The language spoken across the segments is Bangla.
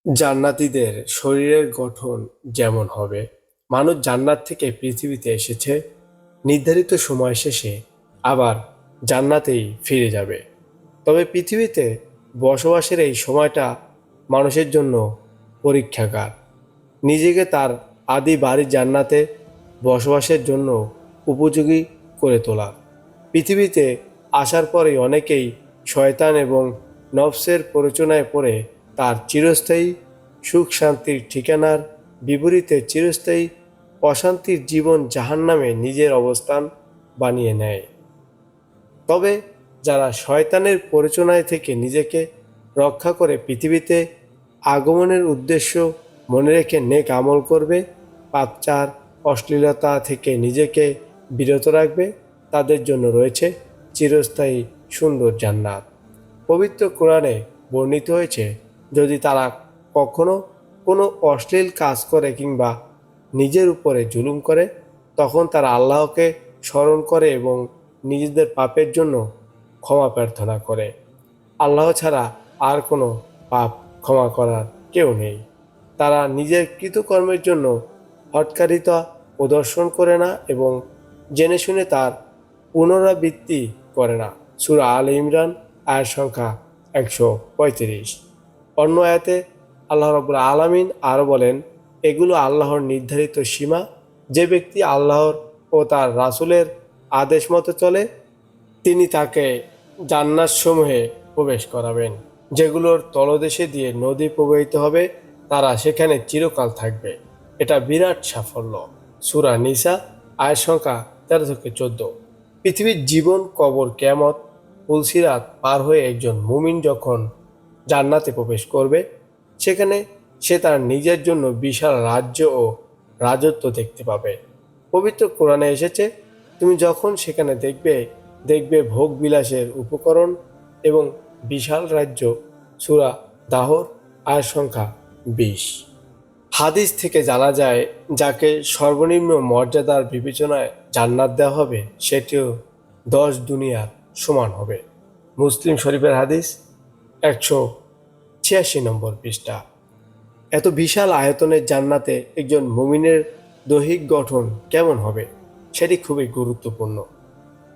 জান্নাতীদের শরীরের গঠন যেমন হবে, মানুষ জান্নাত থেকে পৃথিবীতে এসেছে, নির্ধারিত সময় শেষে আবার জান্নাতেই ফিরে যাবে। তবে পৃথিবীতে বসবাসের এই সময়টা মানুষের জন্য পরীক্ষাগার। নিজেকে তার আদি বাড়ি জান্নাতে বসবাসের জন্য উপযোগী করে তোলা। পৃথিবীতে আসার পরেই অনেকেই শয়তান এবং নফসের প্ররোচনায় পড়ে তার চিরস্থায়ী সুখ শান্তির ঠিকানার বিপরীতে চিরস্থায়ী অশান্তির জীবন জাহান্নামে নিজের অবস্থান বানিয়ে নেয়। তবে যারা শয়তানের প্ররোচনায় থেকে নিজেকে রক্ষা করে পৃথিবীতে আগমনের উদ্দেশ্য মনে রেখে নেক আমল করবে, পাপচার অশ্লীলতা থেকে নিজেকে বিরত রাখবে, তাদের জন্য রয়েছে চিরস্থায়ী সুন্দর জান্নাত। পবিত্র কোরআনে বর্ণিত হয়েছে, যদি তারা কখনো কোনো অশ্লীল কাজ করে কিংবা নিজের উপরে জুলুম করে, তখন তারা আল্লাহকে স্মরণ করে এবং নিজেদের পাপের জন্য ক্ষমা প্রার্থনা করে। আল্লাহ ছাড়া আর কোনো পাপ ক্ষমা করার কেউ নেই। তারা নিজের কৃতকর্মের জন্য হটকারিতা প্রদর্শন করে না এবং জেনে শুনে তার পুনরাবৃত্তি করে না। সূরা আলে ইমরান আয়াত সংখ্যা 135। অন্য আয়াতে আল্লাহ রাব্বুল আলামিন আরও বলেন, এগুলো আল্লাহর নির্ধারিত সীমা। যে ব্যক্তি আল্লাহর ও তার রাসূলের আদেশ মতো চলে, তিনি তাকে জান্নাতসমূহে প্রবেশ করাবেন, যেগুলোর তলদেশে দিয়ে নদী প্রবাহিত হবে। তারা সেখানে চিরকাল থাকবে। এটা বিরাট সাফল্য। সূরা নিসা আয়াত সংখ্যা 13-14। পৃথিবীর জীবন, কবর, কিয়ামত, পুলসিরাত পার হয়ে একজন মুমিন যখন জান্নাতে প্রবেশ করবে, সেখানে সে তার নিজের জন্য বিশাল রাজ্য ও রাজত্ব দেখতে পাবে। পবিত্র কোরআনে এসেছে, তুমি যখন সেখানে দেখবে দেখবে ভোগ বিলাসের উপকরণ এবং বিশাল রাজ্য। সূরা দাহর আয়াত সংখ্যা 20। হাদিস থেকে জানা যায়, যাকে সর্বনিম্ন মর্যাদার বিবেচনায় জান্নাত দেওয়া হবে, সেটিও 10 দুনিয়ার সমান হবে। মুসলিম শরীফের হাদিস, 186 নম্বর পৃষ্ঠা। এত বিশাল আয়তনের জান্নাতে একজন মুমিনের দৈহিক গঠন কেমন হবে সেটি খুবই গুরুত্বপূর্ণ।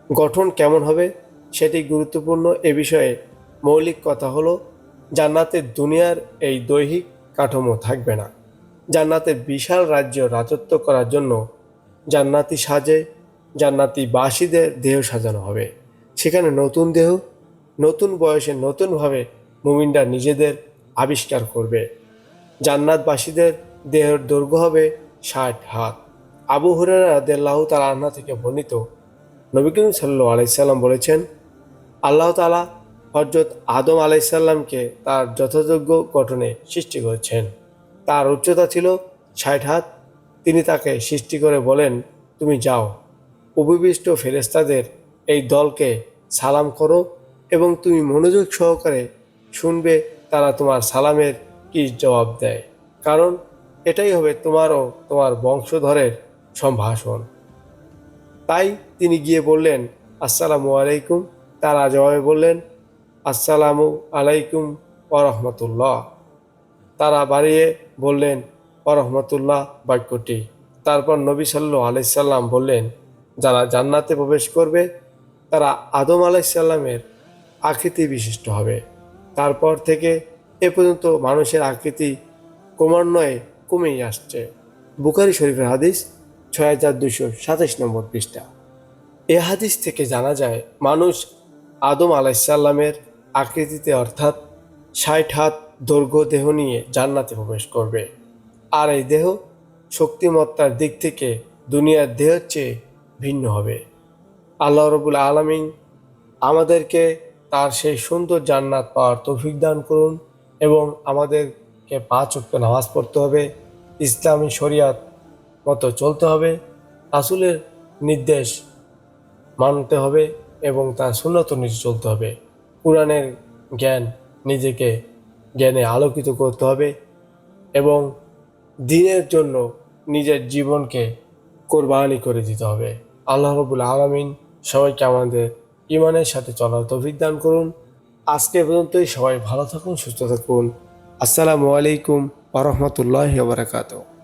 গঠন কেমন হবে সেটি গুরুত্বপূর্ণ। এ বিষয়ে মৌলিক কথা হলো, জান্নাতের দুনিয়ার এই দৈহিক কাঠামো থাকবে না। জান্নাতে বিশাল রাজ্য রাজত্ব করার জন্য জান্নাতি সাজে জান্নাতি বাসীদের দেহ সাজানো হবে। সেখানে নতুন দেহ, নতুন বয়সে নতুনভাবে মুমিনরা নিজেদের আবিষ্কার করবে। জান্নাতবাসীদের দেহের দৈর্ঘ্য হবে 60 হাত। আবু হুরায়রা রাদিয়াল্লাহু তাআলা আনহু থেকে বর্ণিত, নবী করিম সাল্লাল্লাহু আলাইহি সাল্লাম বলেছেন, আল্লাহ তাআলা হযরত আদম আলাইহিস সালামকে তার যথাযোগ্য গঠনে সৃষ্টি করেছেন। তার উচ্চতা ছিল 60 হাত। তিনি তাকে সৃষ্টি করে বলেন, তুমি যাও, উপবিষ্ট ফেরেশতাদের এই দলকে সালাম করো এবং তুমি মনোযোগ সহকারে শুনবে তারা তোমার সালামের কি জবাব দেয়, কারণ এটাই হবে তোমার ও তোমার বংশধরের সম্ভাষণ। তাই তিনি গিয়ে বললেন, আসসালামু আলাইকুম। তারা জবাবে বললেন, আসসালামু আলাইকুম ওয়া রাহমাতুল্লাহ। তারা বাড়িয়ে বললেন, ওয়া রাহমাতুল্লাহ বাক্যটি। তারপর নবী সাল্লাল্লাহু আলাইহি সাল্লাম বললেন, যারা জান্নাতে প্রবেশ করবে তারা আদম আলাইহিস সালামের আকৃতি বিশিষ্ট হবে। তারপর থেকে এ পর্যন্ত মানুষের আকৃতি ক্রমান্বয়ে কমেই আসছে। বুখারী শরীফের হাদিস, 6227 নম্বর পৃষ্ঠা। এ হাদিস থেকে জানা যায়, মানুষ আদম আলাইহিস সালামের আকৃতিতে অর্থাৎ 60 হাত দৈর্ঘ্য দেহ নিয়ে জান্নাতে প্রবেশ করবে। আর এই দেহ শক্তিমত্তার দিক থেকে দুনিয়ার দেহের চেয়ে ভিন্ন হবে। আল্লাহ রাব্বুল আলামিন আমাদেরকে তার সেই সুন্দর জান্নাত পাওয়ার তৌফিক দান করুন এবং আমাদেরকে 5 ওয়াক্ত নামাজ পড়তে হবে, ইসলামী শরিয়ত মতো চলতে হবে, রাসূলের নির্দেশ মানতে হবে এবং তার সুন্নত অনুযায়ী চলতে হবে। কোরআনের জ্ঞান নিজেকে জ্ঞানে আলোকিত করতে হবে এবং দ্বীনের জন্য নিজের জীবনকে কোরবানি করে দিতে হবে। আল্লাহ রাব্বুল আলামিন সবাইকে আমাদের ঈমানের সাথে চলার তৌফিক দান করুন। আজকে এ পর্যন্তই। সবাই ভালো থাকুন, সুস্থ থাকুন। আসসালামু আলাইকুম ওয়া রাহমাতুল্লাহি ওয়া বারাকাতুহু।